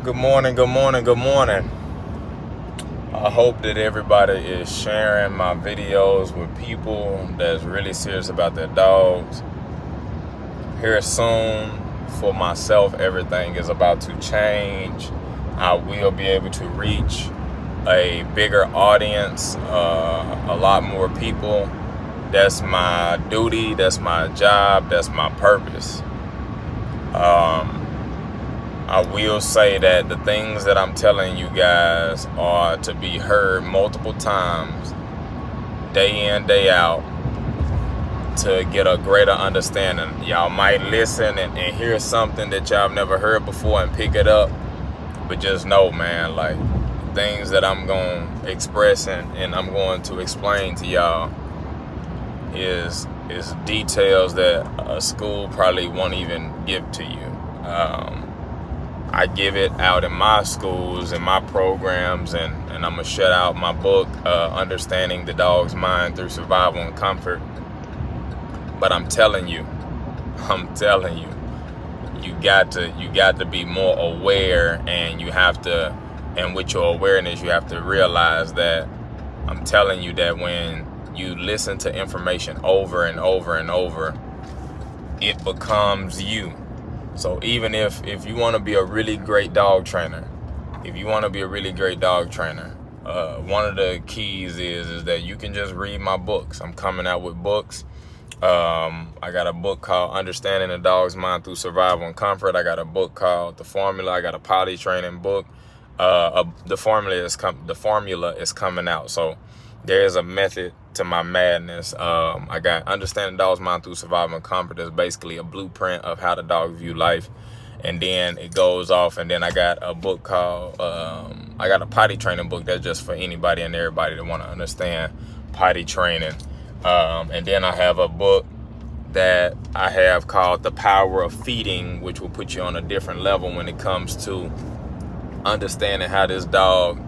Good morning, good morning, good morning. I hope that everybody is sharing my videos with people that's really serious about their dogs. Here soon, for myself, everything is about to change. I will be able to reach a bigger audience, a lot more people. That's my duty, that's my job, that's my purpose. I will say that the things that I'm telling you guys are to be heard multiple times, day in, day out, to get a greater understanding. Y'all might listen and hear something that y'all have never heard before and pick it up, but just know, man, like, things that I'm going to express and I'm going to explain to y'all is details that a school probably won't even give to you. I give it out in my schools and my programs, and I'm going to shut out my book, Understanding the Dog's Mind Through Survival and Comfort. But I'm telling you, you got to be more aware, and you have to, and with your awareness, you have to realize that I'm telling you that when you listen to information over and over and over, it becomes you. So even if you want to be a really great dog trainer, one of the keys is that you can just read my books. I'm coming out with books. I got a book called Understanding the Dog's Mind Through Survival and Comfort. I got a book called The Formula. I got a potty training book. The formula is coming out. So there is a method to my madness. I got Understanding the Dog's Mind Through Survival and Comfort. Is basically a blueprint of how the dog view life. And then it goes off, and then I got a book called, I got a potty training book that's just for anybody and everybody that want to understand potty training. And then I have a book that I have called The Power of Feeding, which will put you on a different level when it comes to understanding how this dog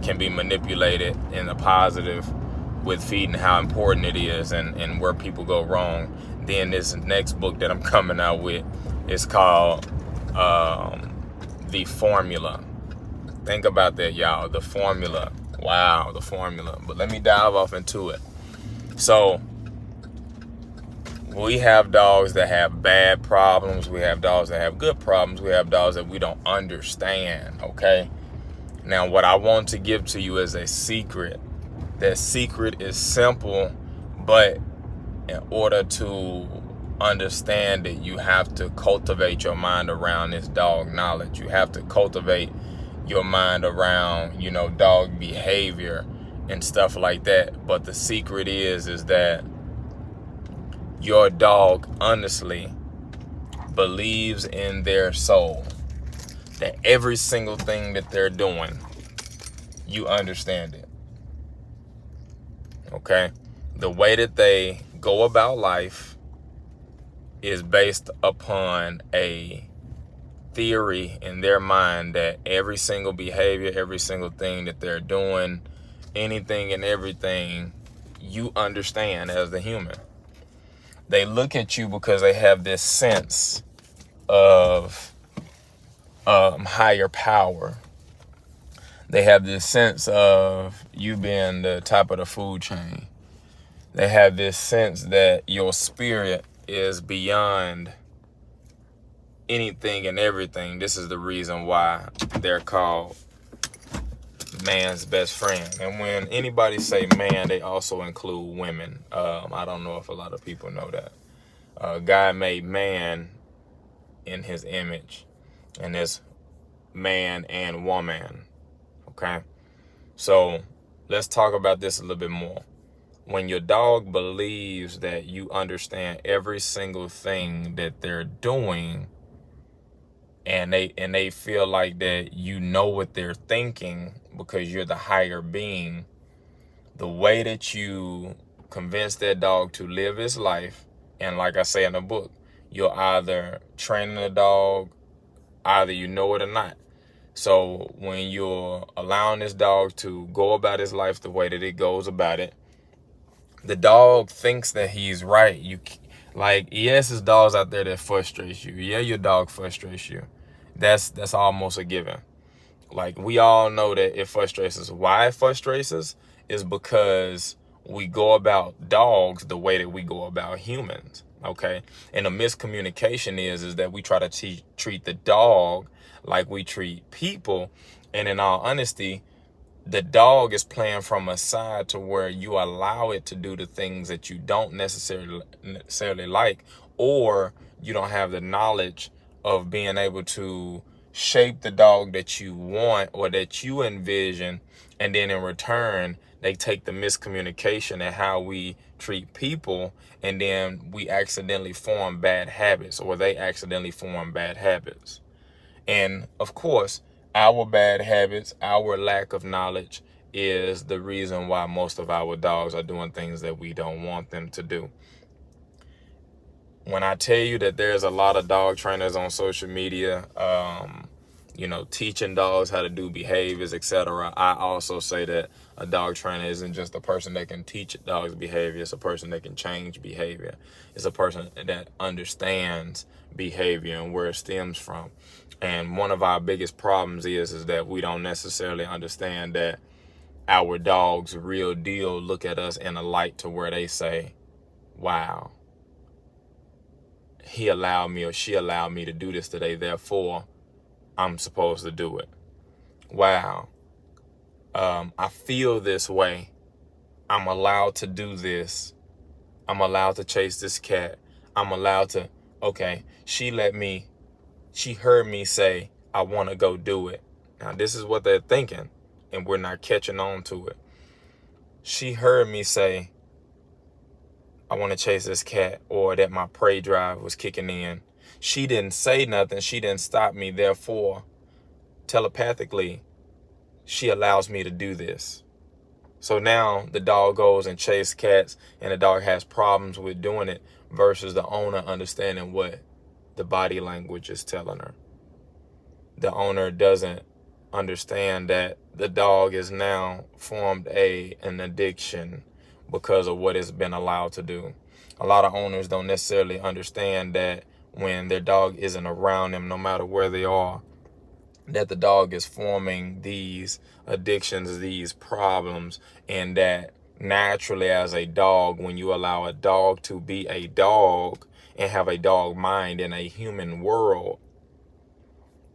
can be manipulated in a positive with feeding, how important it is, and where people go wrong. Then this next book that I'm coming out with is called The Formula. Think about that, y'all. The Formula. Wow, the Formula. But let me dive off into it. So we have dogs that have bad problems. We have dogs that have good problems. We have dogs that we don't understand, okay? Now, what I want to give to you is a secret. That secret is simple, but in order to understand it, you have to cultivate your mind around this dog knowledge. You have to cultivate your mind around, dog behavior and stuff like that. But the secret is that your dog honestly believes in their soul that every single thing that they're doing, you understand it. Okay? The way that they go about life is based upon a theory in their mind that every single behavior, every single thing that they're doing, anything and everything, you understand as the human. They look at you because they have this sense of higher power. They have this sense of you being the top of the food chain. They have this sense that your spirit is beyond anything and everything. This is the reason why they're called man's best friend. And when anybody say man, they also include women. I don't know if a lot of people know that. God made man in his image, and there's man and woman. Okay? So let's talk about this a little bit more. When your dog believes that you understand every single thing that they're doing, and they feel like that you know what they're thinking because you're the higher being, the way that you convince that dog to live his life, and like I say in the book, you're either training the dog, either you know it or not. So when you're allowing this dog to go about his life the way that it goes about it, the dog thinks that he's right. Yes, there's dogs out there that frustrates you. Yeah, your dog frustrates you. That's almost a given. Like, we all know that it frustrates us. Why it frustrates us is because we go about dogs the way that we go about humans. Okay. And the miscommunication is that we try to treat the dog like we treat people. And in all honesty, the dog is playing from a side to where you allow it to do the things that you don't necessarily like, or you don't have the knowledge of being able to shape the dog that you want or that you envision. And then in return, they take the miscommunication and how we treat people, and then we accidentally form bad habits, or they accidentally form bad habits. And of course, our bad habits, our lack of knowledge is the reason why most of our dogs are doing things that we don't want them to do. When I tell you that there's a lot of dog trainers on social media, teaching dogs how to do behaviors, etc., I also say that a dog trainer isn't just a person that can teach dogs behavior. It's a person that can change behavior. It's a person that understands behavior and where it stems from. And one of our biggest problems is that we don't necessarily understand that our dog's real deal look at us in a light to where they say, wow, he allowed me or she allowed me to do this today, therefore I'm supposed to do it. Wow, I feel this way. I'm allowed to do this. I'm allowed to chase this cat. I'm allowed to, okay, she heard me say, I want to go do it. Now, this is what they're thinking, and we're not catching on to it. She heard me say, I want to chase this cat, or that my prey drive was kicking in. She didn't say nothing. She didn't stop me. Therefore, telepathically, she allows me to do this. So now the dog goes and chases cats, and the dog has problems with doing it versus the owner understanding what the body language is telling her. The owner doesn't understand that the dog is now formed an addiction because of what it's been allowed to do. A lot of owners don't necessarily understand that when their dog isn't around them, no matter where they are, that the dog is forming these addictions, these problems, and that naturally as a dog, when you allow a dog to be a dog and have a dog mind in a human world,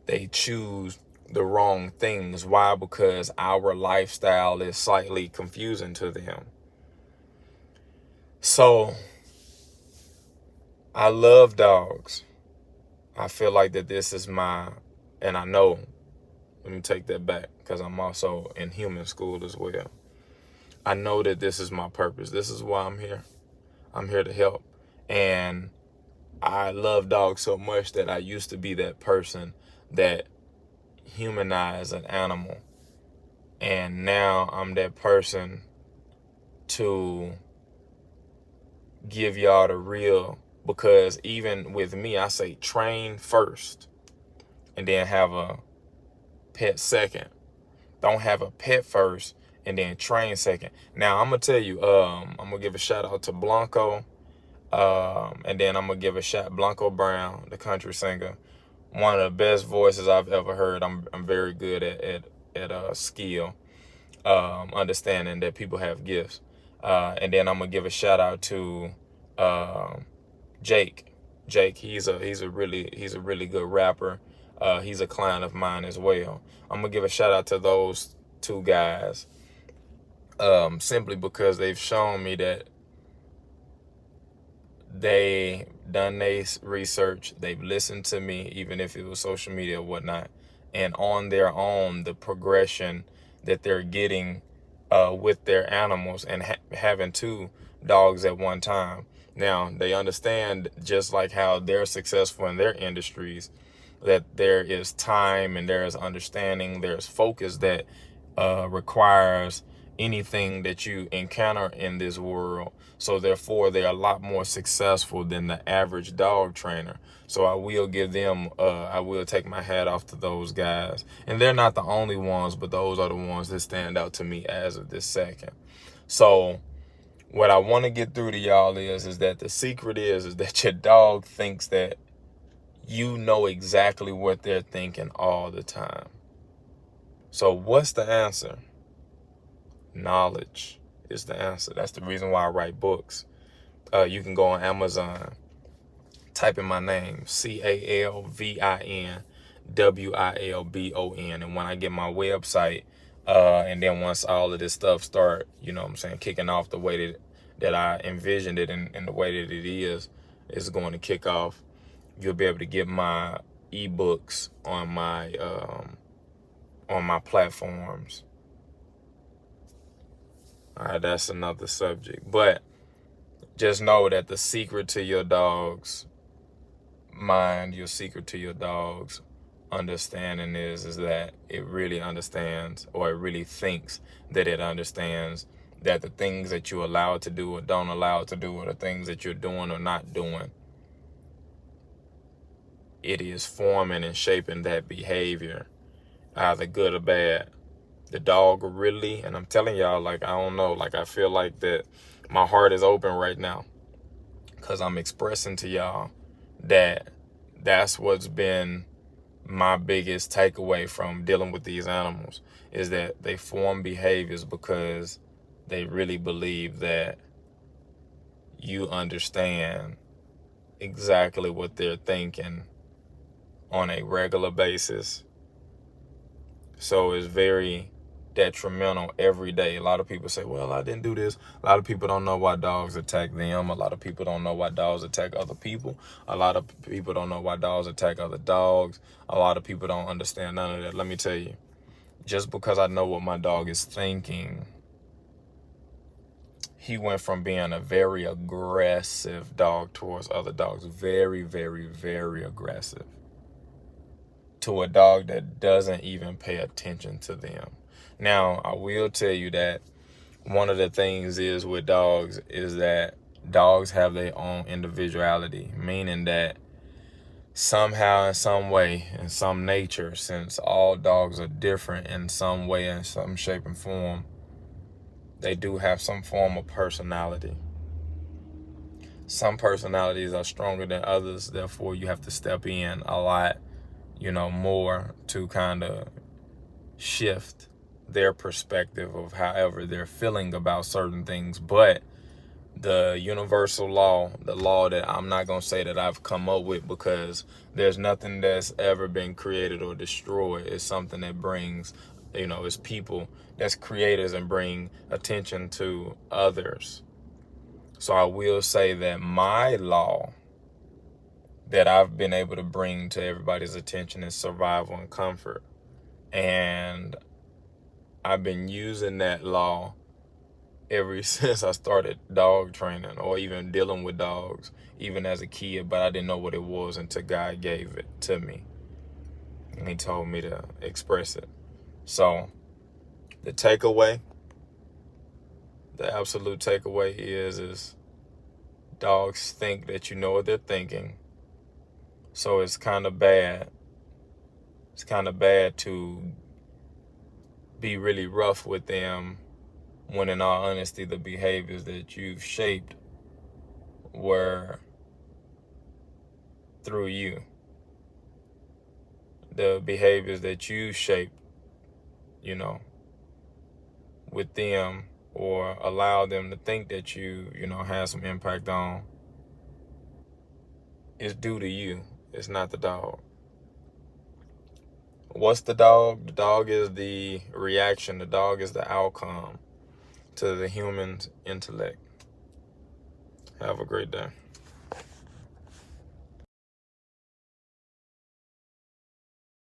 they choose the wrong things. Why? Because our lifestyle is slightly confusing to them. So I love dogs. I feel like that this is and I know, let me take that back, because I'm also in human school as well. I know that this is my purpose. This is why I'm here. I'm here to help. And I love dogs so much that I used to be that person that humanized an animal. And now I'm that person to give y'all the real, because even with me, I say train first and then have a pet second. Don't have a pet first and then train second. Now I'm gonna tell you, I'm gonna give a shout out to Blanco, and then I'm gonna give a shout Blanco Brown, the country singer, one of the best voices I've ever heard. I'm very good at skill, understanding that people have gifts, and then I'm gonna give a shout out to Jake. He's a really good rapper. He's a client of mine as well. I'm gonna give a shout out to those two guys, simply because they've shown me that they done their research, they've listened to me, even if it was social media or whatnot, and on their own, the progression that they're getting with their animals and having two dogs at one time. Now, they understand, just like how they're successful in their industries, that there is time and there is understanding, there's focus that requires anything that you encounter in this world. So therefore, they're a lot more successful than the average dog trainer. So I will give them, I will take my hat off to those guys. And they're not the only ones, but those are the ones that stand out to me as of this second. So what I want to get through to y'all is that the secret is that your dog thinks that you know exactly what they're thinking all the time. So what's the answer? Knowledge is the answer. That's the reason why I write books. You can go on Amazon, type in my name, CALVINWILBON. And when I get my website, and then once all of this stuff start, kicking off the way that I envisioned it and the way that it is going to kick off, you'll be able to get my ebooks on my platforms. All right, that's another subject. But just know that the secret to your dog's mind, your secret to your dog's understanding is that it really understands, or it really thinks that it understands, that the things that you allow it to do or don't allow it to do, or the things that you're doing or not doing, it is forming and shaping that behavior, either good or bad. The dog really, and I'm telling y'all, like, I don't know, like, I feel like that my heart is open right now, because I'm expressing to y'all that that's what's been my biggest takeaway from dealing with these animals, is that they form behaviors because they really believe that you understand exactly what they're thinking on a regular basis. So it's very detrimental every day. A lot of people say, well, I didn't do this. A lot of people don't know why dogs attack them. A lot of people don't know why dogs attack other people. A lot of people don't know why dogs attack other dogs. A lot of people don't understand none of that. Let me tell you, just because I know what my dog is thinking, he went from being a very aggressive dog towards other dogs, very, very, very aggressive, to a dog that doesn't even pay attention to them. Now, I will tell you that one of the things is with dogs is that dogs have their own individuality, meaning that somehow, in some way, in some nature, since all dogs are different in some way, in some shape and form, they do have some form of personality. Some personalities are stronger than others, therefore you have to step in a lot, more to kind of shift their perspective of however they're feeling about certain things. But the universal law, the law that I'm not going to say that I've come up with, because there's nothing that's ever been created or destroyed. It's something that brings, it's people that's creators and bring attention to others. So I will say that my law that I've been able to bring to everybody's attention is survival and comfort. And I've been using that law ever since I started dog training, or even dealing with dogs, even as a kid, but I didn't know what it was until God gave it to me. And he told me to express it. So the takeaway, the absolute takeaway is dogs think that you know what they're thinking. So it's kind of bad. It's kind of bad to be really rough with them, when in all honesty, the behaviors that you've shaped were through you. The behaviors that you shaped, with them, or allow them to think that you have some impact on, is due to you. It's not the dog. What's the dog? The dog is the reaction. The dog is the outcome to the human's intellect. Have a great day.